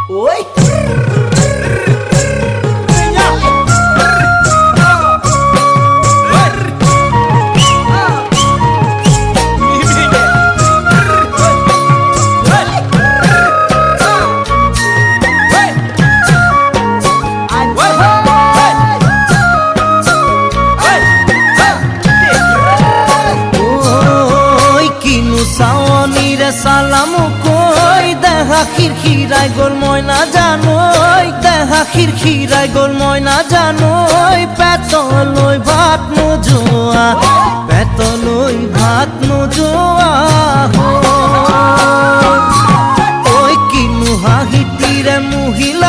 ওই সালামু কই দেখা খিরখিরাই গোল ময়না জানোই দেখা খিরখিরাই গোল ময়না জানোই পেতলই ভাত নোজোয়া পেতলই ভাত নোজোয়া ওই কিনু হাহিতিরে মহিলা